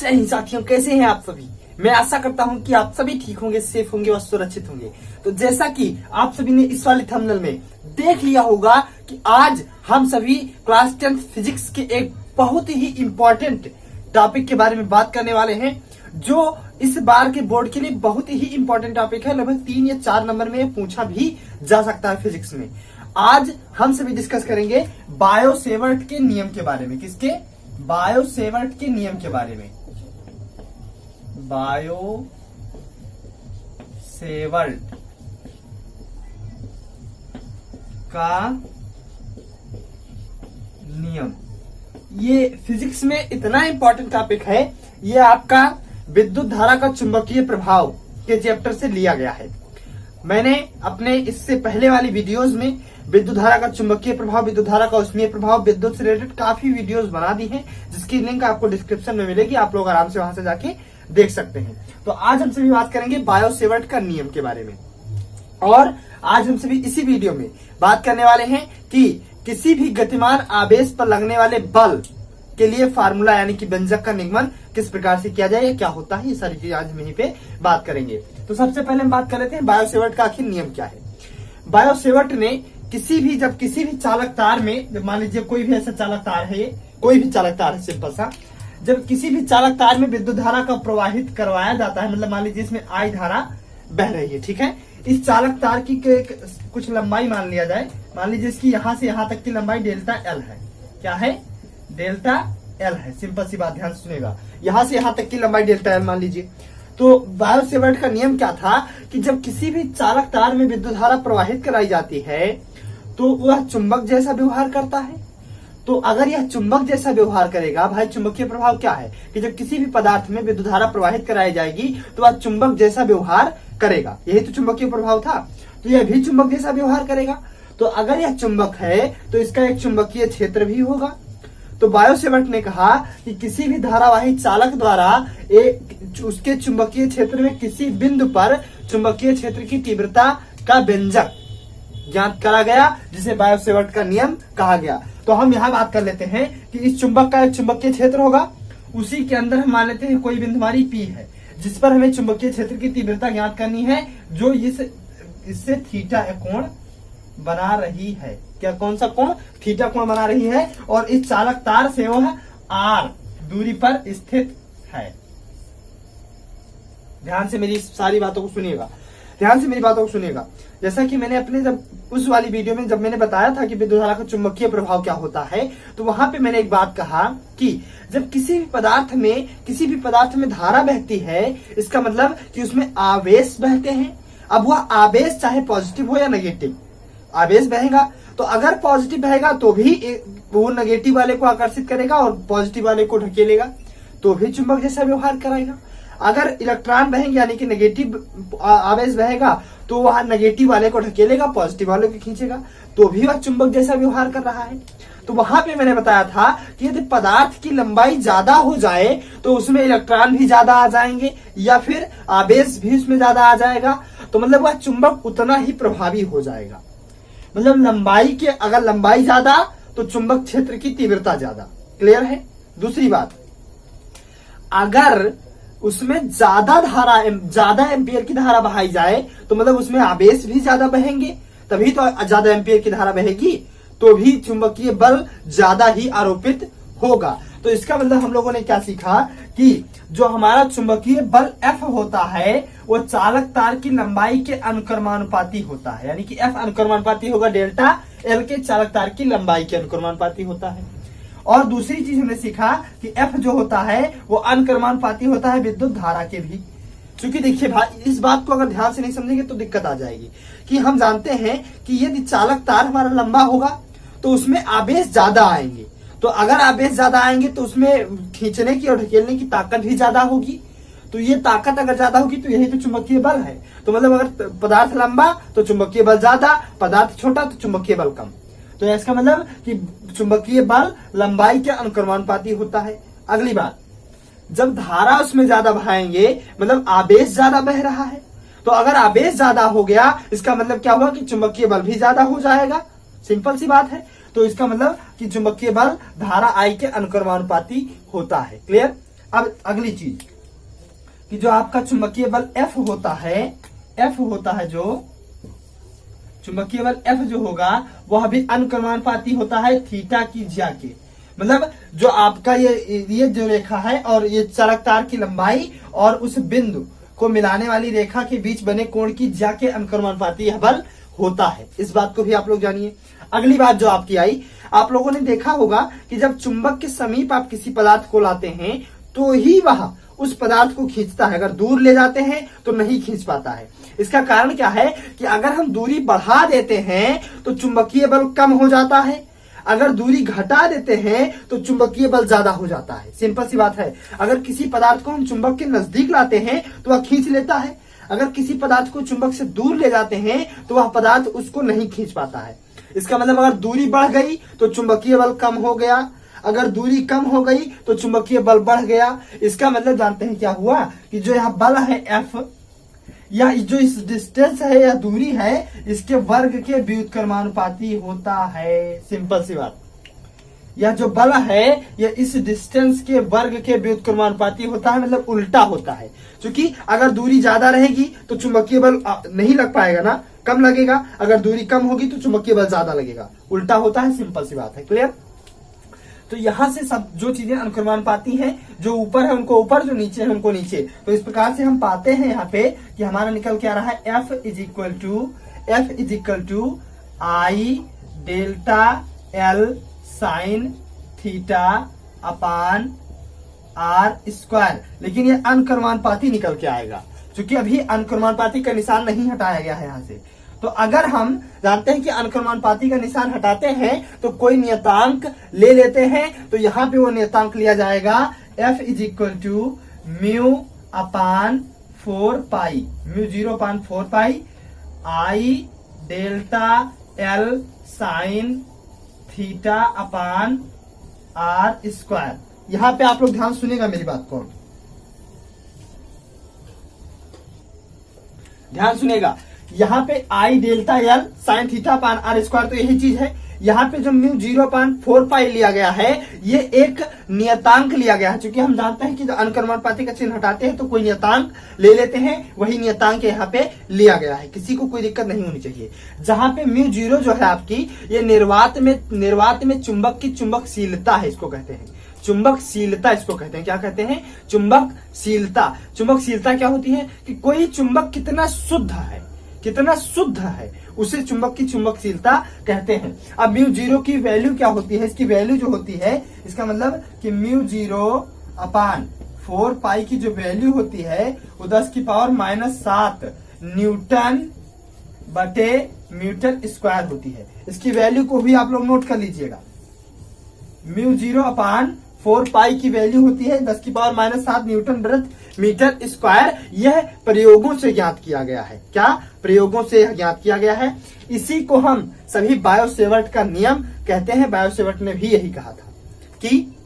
जय हिंद साथियों, कैसे हैं आप सभी। मैं आशा करता हूं कि आप सभी ठीक होंगे, सेफ होंगे और सुरक्षित होंगे। तो जैसा कि आप सभी ने इस वाले थंबनेल में देख लिया होगा कि आज हम सभी क्लास 10th फिजिक्स के एक बहुत ही इंपॉर्टेंट टॉपिक के बारे में बात करने वाले हैं, जो इस बार के बोर्ड के लिए बहुत ही इंपॉर्टेंट टॉपिक है। लगभग 3 या 4 नंबर में पूछा भी जा सकता है फिजिक्स में। आज हम सभी डिस्कस करेंगे बायो-सेवर्ट के नियम के बारे में। किसके? बायो-सेवर्ट के नियम के बारे में। बायो-सेवर्ट का नियम, ये फिजिक्स में इतना इंपॉर्टेंट टॉपिक है। ये आपका विद्युत धारा का चुंबकीय प्रभाव के चैप्टर से लिया गया है। मैंने अपने इससे पहले वाली वीडियोस में विद्युत धारा का चुंबकीय प्रभाव, विद्युत धारा का ऊष्मीय प्रभाव, विद्युत से रिलेटेड काफी वीडियोस बना दी हैं, जिसकी लिंक आपको डिस्क्रिप्शन में मिलेगी। आप लोग आराम से वहां से जाके देख सकते हैं। तो आज हम सभी बात करेंगे बायो-सेवर्ट का नियम के बारे में। और आज हम सभी इसी वीडियो में बात करने वाले हैं कि किसी भी गतिमान आवेश पर लगने वाले बल के लिए फार्मूला यानी कि व्यंजक का निगमन किस प्रकार से किया जाए, क्या होता है, ये सारी चीजें आज हम यहीं पे बात करेंगे। तो सबसे पहले हम बात कर लेते हैं बायो-सेवर्ट का आखिर नियम क्या है। बायो-सेवर्ट ने जब किसी भी चालक तार में, मान लीजिए कोई भी ऐसा चालक तार है, कोई भी चालक तार है सिंपल सा, जब किसी भी चालक तार में विद्युत धारा का प्रवाहित करवाया जाता है, मतलब मान लीजिए इसमें I धारा बह रही है, ठीक है। इस चालक तार की कुछ लंबाई मान लिया जाए, मान लीजिए इसकी यहां से यहां तक की लंबाई डेल्टा L है। क्या है? डेल्टा L है। सिंपल सी बात, ध्यान सुनेगा, यहां से यहां तक की लंबाई डेल्टा L मान लीजिए। तो बायो-सेवर्ट का नियम क्या था कि जब किसी भी चालक तार में विद्युत धारा प्रवाहित कराई जाती है तो वह चुंबक जैसा व्यवहार करता है। तो अगर यह चुंबक जैसा व्यवहार करेगा, भाई चुंबकीय प्रभाव क्या है कि जब किसी भी पदार्थ में विद्युत धारा प्रवाहित कराई जाएगी तो वह चुंबक जैसा व्यवहार करेगा। यही तो चुंबकीय प्रभाव था। तो यह भी चुंबक जैसा व्यवहार करेगा। तो अगर यह चुंबक है तो इसका एक चुंबकीय क्षेत्र भी होगा। तो बायो-सेवर्ट ने कहा कि किसी भी धारावाही चालक द्वारा उसके चुंबकीय क्षेत्र में किसी बिंदु पर चुंबकीय क्षेत्र की तीव्रता का व्यंजक ज्ञात करा गया, जिसे बायो-सेवर्ट का नियम कहा गया। तो हम यहाँ बात कर लेते हैं कि इस चुंबक का एक चुंबकीय क्षेत्र होगा, उसी के अंदर हम मान लेते हैं कोई बिंदु हमारी P है, जिस पर हमें चुंबकीय क्षेत्र की तीव्रता ज्ञात करनी है, जो इससे थीटा कोण बना रही है। क्या, कौन सा कोण? थीटा कोण बना रही है। और इस चालक तार से वह R दूरी पर स्थित है। ध्यान से मेरी सारी बातों को सुनिएगा, ध्यान से मेरी बातों को सुनिएगा। जैसा कि मैंने अपने जब उस वाली वीडियो में जब मैंने बताया था कि विद्युत धारा का चुंबकीय प्रभाव क्या होता है, तो वहां पे मैंने एक बात कहा कि जब किसी भी पदार्थ में धारा बहती है, इसका मतलब कि उसमें आवेश बहते हैं। अब वह आवेश चाहे पॉजिटिव हो या नेगेटिव, आवेश बहेगा। तो अगर पॉजिटिव बहेगा तो भी वो नेगेटिव वाले को आकर्षित करेगा और पॉजिटिव वाले को ढकेलेगा, तो भी चुंबक जैसा व्यवहार कराएगा। अगर इलेक्ट्रॉन बहेंगे यानी कि नेगेटिव आवेश बहेगा तो वह नेगेटिव वाले को ढकेलेगा, पॉजिटिव वाले को खींचेगा, तो भी वह चुंबक जैसा व्यवहार कर रहा है। तो वहां पे मैंने बताया था कि यदि पदार्थ की लंबाई ज्यादा हो जाए तो उसमें इलेक्ट्रॉन भी ज्यादा आ जाएंगे या फिर आवेश भी उसमें ज्यादा आ जाएगा, तो मतलब वह चुंबक उतना ही प्रभावी हो जाएगा। मतलब अगर लंबाई ज्यादा तो चुंबक क्षेत्र की तीव्रता ज्यादा। क्लियर है? दूसरी बात, अगर उसमें ज्यादा एम्पियर की धारा बहाई जाए तो मतलब उसमें आवेश भी ज्यादा बहेंगे, तभी तो ज्यादा एम्पियर की धारा बहेगी, तो भी चुंबकीय बल ज्यादा ही आरोपित होगा। तो इसका मतलब हम लोगों ने क्या सीखा कि जो हमारा चुंबकीय बल F होता है वो चालक तार की लंबाई के अनुक्रमानुपाती होता है, यानी कि F अनुक्रमानुपाती होगा डेल्टा L के चालक तार की लंबाई के अनुक्रमानुपाती होता है। और दूसरी चीज हमने सीखा कि F जो होता है वो अनुक्रमानुपाती होता है विद्युत धारा के भी। क्योंकि देखिए भाई, इस बात को अगर ध्यान से नहीं समझेंगे तो दिक्कत आ जाएगी कि हम जानते हैं कि यदि चालक तार हमारा लंबा होगा तो उसमें आवेश ज्यादा आएंगे। तो अगर आवेश ज्यादा आएंगे तो उसमें खींचने की और ढकेलने की ताकत भी ज्यादा होगी। तो ये ताकत अगर ज्यादा होगी तो यही तो चुंबकीय बल है। तो मतलब अगर पदार्थ लंबा तो चुंबकीय बल ज्यादा, पदार्थ छोटा तो चुंबकीय बल कम। तो इसका मतलब कि चुंबकीय बल लंबाई के अनुक्रमानुपाती होता है। अगली बात, जब धारा उसमें ज्यादा बहाएंगे मतलब आवेश ज्यादा बह रहा है, तो अगर आवेश ज्यादा हो गया इसका मतलब क्या हुआ कि चुंबकीय बल भी ज्यादा हो जाएगा। सिंपल सी बात है। तो इसका मतलब कि चुंबकीय बल धारा I के अनुक्रमानुपाती होता है। क्लियर? अब अगली चीज कि जो आपका चुंबकीय बल F होता है जो चुंबकीय बल F जो होगा वह भी अनुक्रमानुपाती होता है थीटा की ज्या के। मतलब जो आपका ये जो रेखा है और ये चालक तार की लंबाई और उस बिंदु को मिलाने वाली रेखा के बीच बने कोण की ज्या के अनुक्रमानुपाती यह बल होता है। इस बात को भी आप लोग जानिए। अगली बात जो आपकी आई, आप लोगों ने देखा होगा कि जब चुंबक के समीप आप किसी पदार्थ को लाते हैं तो ही वह उस पदार्थ को खींचता है, अगर दूर ले जाते हैं तो नहीं खींच पाता है। इसका कारण क्या है कि अगर हम दूरी बढ़ा देते हैं तो चुंबकीय बल कम हो जाता है, अगर दूरी घटा देते हैं तो चुंबकीय बल ज्यादा हो जाता है। सिंपल सी बात है। अगर किसी पदार्थ को हम चुंबक के नजदीक लाते हैं तो वह खींच लेता है, अगर किसी पदार्थ को चुंबक से दूर ले जाते हैं तो वह पदार्थ उसको नहीं खींच पाता है। इसका मतलब अगर दूरी बढ़ गई तो चुंबकीय बल कम हो गया, अगर दूरी कम हो गई तो चुंबकीय बल बढ़ गया। इसका मतलब जानते हैं क्या हुआ कि जो यह बल है F या जो इस डिस्टेंस है या दूरी है इसके वर्ग के व्युत्क्रमानुपाती होता है। सिंपल सी बात। यह जो बल है यह इस डिस्टेंस के वर्ग के व्युत्क्रमानुपाती होता है, मतलब उल्टा होता है। क्योंकि अगर दूरी ज्यादा रहेगी तो चुंबकीय बल नहीं लग पाएगा ना, कम लगेगा। अगर दूरी कम होगी तो चुंबकीय बल ज्यादा लगेगा, उल्टा होता है। सिंपल सी बात है। क्लियर? तो यहां से सब जो चीजें अनुक्रमानुपाती हैं, जो ऊपर है उनको ऊपर, जो नीचे है उनको नीचे। तो इस प्रकार से हम पाते हैं यहाँ पे कि हमारा निकल के आ रहा है F is equal to I delta L sine theta upon R square. लेकिन ये अनुक्रमानुपाती निकल के आएगा क्योंकि अभी अनुक्रमानुपाती का निशान नहीं हटाया गया है यहाँ से। तो अगर हम जानते हैं कि अनुक्रमानुपाती का निशान हटाते हैं तो कोई नियतांक ले लेते हैं, तो यहाँ पे वो नियतांक लिया जाएगा F is equal to mu upon 4 pi, mu 0/4 pi I delta L sine theta upon R square. यहाँ पे आप लोग ध्यान सुनेगा मेरी बात को, ध्यान सुनेगा। यहाँ पे I delta L sine theta upon R square, तो यही चीज है। यहाँ पे जो म्यू 0/4 पाई लिया गया है ये एक नियतांक लिया गया है, क्योंकि हम जानते हैं कि जब अनुक्रमानुपाती का चिन्ह हटाते हैं तो कोई नियतांक ले लेते हैं, वही नियतांक यहाँ पे लिया गया है। किसी को कोई दिक्कत नहीं होनी चाहिए। जहां पे म्यू 0 जो है आपकी, ये निर्वात में चुंबक की चुंबकशीलता है, इसको कहते हैं चुंबकशीलता। इसको कहते हैं, क्या कहते हैं? चुंबकशीलता। चुंबकशीलता क्या होती है कि कोई चुंबक कितना शुद्ध है उसे चुंबक की चुंबकशीलता कहते हैं। अब म्यू 0 की वैल्यू क्या होती है? इसकी वैल्यू जो होती है, इसका मतलब कि म्यू 0/4 पाई की जो वैल्यू होती है वो 10⁻⁻7 न्यूटन बटे मीटर स्क्वायर होती है। इसकी वैल्यू को भी आप लोग नोट कर लीजिएगा। म्यू 0/4 पाई की वैल्यू होती है 10⁻⁻7 न्यूटन प्रति मीटर स्क्वायर। यह प्रयोगों से ज्ञात किया गया है। क्या? प्रयोगों से ज्ञात किया गया है। इसी को हम सभी बायो-सेवर्ट का नियम कहते हैं। बायो-सेवर्ट ने भी यही कहा था कि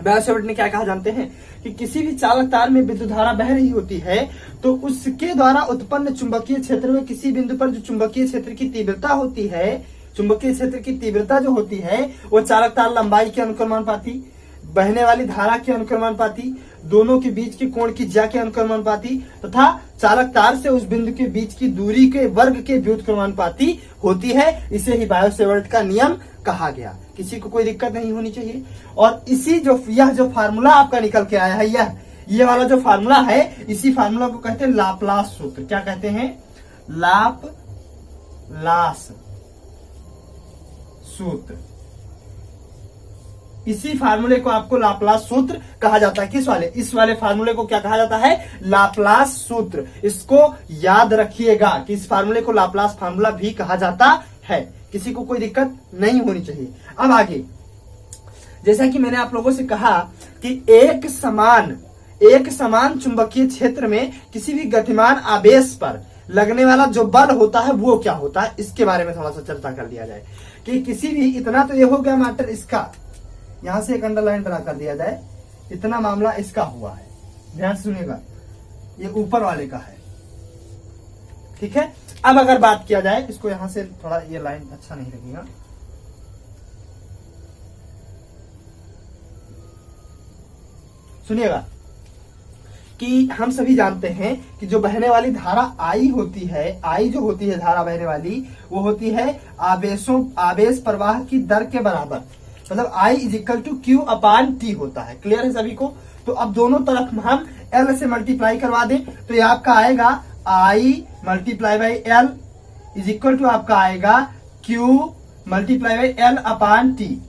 बायो-सेवर्ट ने क्या कहा जानते हैं कि किसी भी चालक तार में विद्युत धारा बह रही होती है तो उसके द्वारा उत्पन्न चुंबकीय क्षेत्र में किसी बिंदु पर जो चुंबकीय क्षेत्र की तीव्रता होती है, चुंबकीय क्षेत्र की तीव्रता जो होती है वो चालक तार लंबाई के अनुक्रमानुपाती, बहने वाली धारा के अनुक्रमानुपाती, दोनों के बीच के कोण की ज्या के अनुक्रमानुपाती तथा चालक तार से उस बिंदु के बीच की दूरी के वर्ग के व्युत्क्रमानुपाती होती है। इसे ही बायो-सेवर्ट का नियम कहा गया। किसी को कोई दिक्कत नहीं होनी चाहिए। और यह जो फार्मूला आपका निकल के आया है, ये वाला जो फार्मूला है, इसी फार्मूला को कहते हैं लाप्लास सूत्र। क्या कहते हैं? लाप्लास सूत्र। इसी फार्मूले को आपको लाप्लास सूत्र कहा जाता है। किस वाले? इस वाले फार्मूले को क्या कहा जाता है? लाप्लास सूत्र। इसको याद रखिएगा कि इस फार्मूले को लाप्लास फार्मूला भी कहा जाता है। किसी को कोई दिक्कत नहीं होनी चाहिए। अब आगे, जैसा कि मैंने आप लोगों से कहा कि एक समान चुंबकीय क्षेत्र में किसी भी गतिमान आवेश पर लगने वाला जो बल होता है वो क्या होता है, इसके बारे में थोड़ा सा चर्चा कर लिया जाए। कि किसी भी, इतना तो ये हो गया मैटर इसका, यहां से एक अंडरलाइन ड्रा कर दिया जाए, इतना मामला इसका हुआ है। ध्यान से सुनिएगा, ये ऊपर वाले का है। ठीक है। अब अगर बात किया जाए, इसको यहां से थोड़ा, ये लाइन अच्छा नहीं लगेगा, सुनिएगा। कि हम सभी जानते हैं कि जो बहने वाली धारा आई होती है, आई जो होती है धारा बहने वाली, वो होती है आवेश प्रवाह की दर के बराबर, मतलब I is equal to Q upon T होता है। क्लियर है सभी को? तो अब दोनों तरफ हम L से मल्टीप्लाई करवा दें तो ये आपका आएगा I multiply by L is equal to आपका आएगा Q multiply by L upon T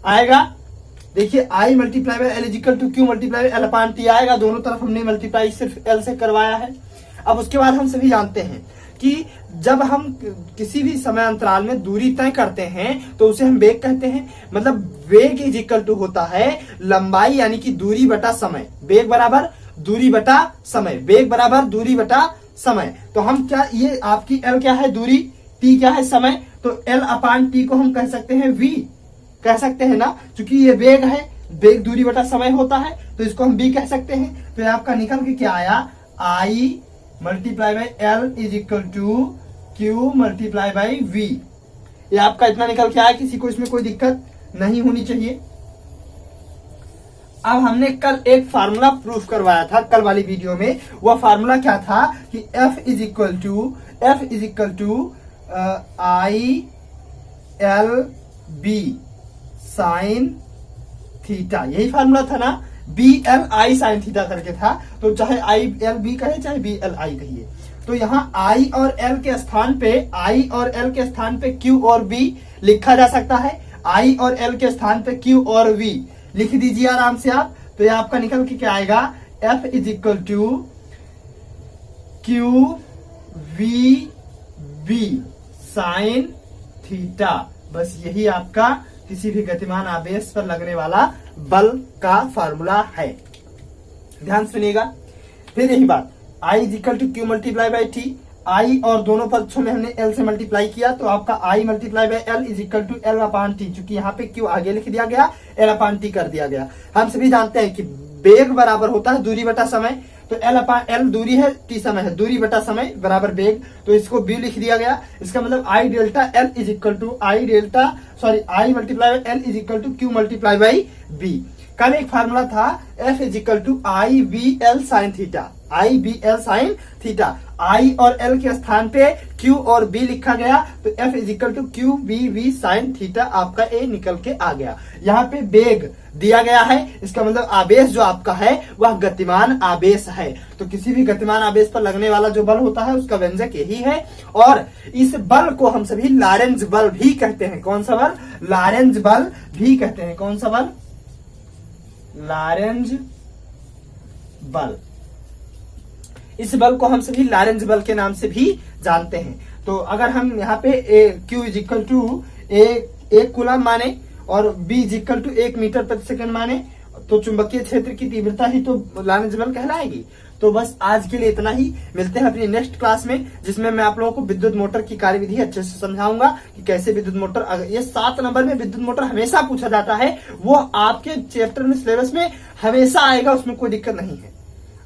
आएगा। देखिए I multiply by L is equal to Q multiply by L upon T आएगा। दोनों तरफ हमने मल्टीप्लाई सिर्फ L से करवाया है। अब उसके बाद हम सभी जानते हैं कि जब हम किसी भी समय अंतराल में दूरी तय करते हैं तो उसे हम वेग कहते हैं। मतलब वेग इज इक्वल टू होता है लंबाई यानी कि दूरी बटा समय। वेग बराबर दूरी बटा समय, वेग बराबर दूरी बटा समय। तो हम क्या, ये आपकी L क्या है दूरी, T क्या है समय, तो L अपान T को हम कह सकते हैं V कह सकते हैं ना, क्योंकि ये वेग है, वेग दूरी बटा समय होता है तो इसको हम V कह सकते हैं। तो ये आपका निकल के क्या आया, I multiply by L is equal to Q multiply by V। ये आपका इतना निकल के आया, किसी को इसमें कोई दिक्कत नहीं होनी चाहिए। अब हमने कल एक फार्मूला प्रूफ करवाया था कल वाली वीडियो में। वह फार्मूला क्या था कि F is equal to I L B sine theta, यही फार्मूला था ना, BLI साइन थीटा करके था। तो चाहे ILB कहे चाहे BLI कहिए, तो यहाँ I और L के स्थान पे Q और B लिखा जा सकता है। I और L के स्थान पे Q और V लिख दीजिए आराम से आप। तो ये आपका निकल के क्या आएगा, F is equal to Q V B sine theta. बस यही आपका किसी भी गतिमान आवेश पर लगने वाला बल का फार्मूला है। ध्यान सुनिएगा। फिर यही बात, I is equal to Q multiply by T. I और दोनों पक्षों में हमने L से मल्टीप्लाई किया तो आपका I multiply by L is equal to L upon T. चूंकि यहाँ पे Q आगे लिख दिया गया, L अपान टी कर दिया गया। हम सभी जानते हैं कि वेग बराबर होता है दूरी बटा समय। तो L अपान L दूरी है, T समय है, दूरी बटा समय बराबर वेग, तो इसको B लिख दिया गया। इसका मतलब I delta L is equal to I multiply by L is equal to Q multiply by B। कल एक फार्मूला था F is equal to IBL sine theta, IBL sine theta. I और L के स्थान पे Q और B लिखा गया तो F is equal to QBV sine theta आपका A निकल के आ गया। यहाँ पे वेग दिया गया है, इसका मतलब आवेश जो आपका है वह गतिमान आवेश है। तो किसी भी गतिमान आवेश पर लगने वाला जो बल होता है उसका व्यंजक यही है। और इस बल को हम सभी लॉरेंज बल भी कहते हैं। कौन सा बल? लॉरेंज बल भी कहते हैं। कौन सा बल? लॉरेंज बल। इस बल को हम सभी लॉरेंज बल के नाम से भी जानते हैं। तो अगर हम यहाँ पे Q इज इक्वल टू एक कूलम माने और B is equal to 1 metre प्रति सेकंड माने तो चुंबकीय क्षेत्र की तीव्रता ही तो लॉरेंज बल कहलाएगी। तो बस आज के लिए इतना ही। मिलते हैं अपनी नेक्स्ट क्लास में, जिसमें मैं आप लोगों को विद्युत मोटर की कार्यविधि अच्छे से समझाऊंगा कि कैसे विद्युत मोटर, ये 7 नंबर में विद्युत मोटर हमेशा पूछा जाता है, वो आपके चैप्टर में सिलेबस में हमेशा आएगा, उसमें कोई दिक्कत नहीं है।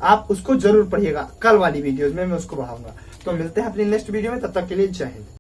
आप उसको जरूर पढ़िएगा। कल वाली वीडियोज में मैं उसको पढ़ाऊंगा। तो मिलते हैं अपनी नेक्स्ट वीडियो में, तब तक के लिए जय हिंद।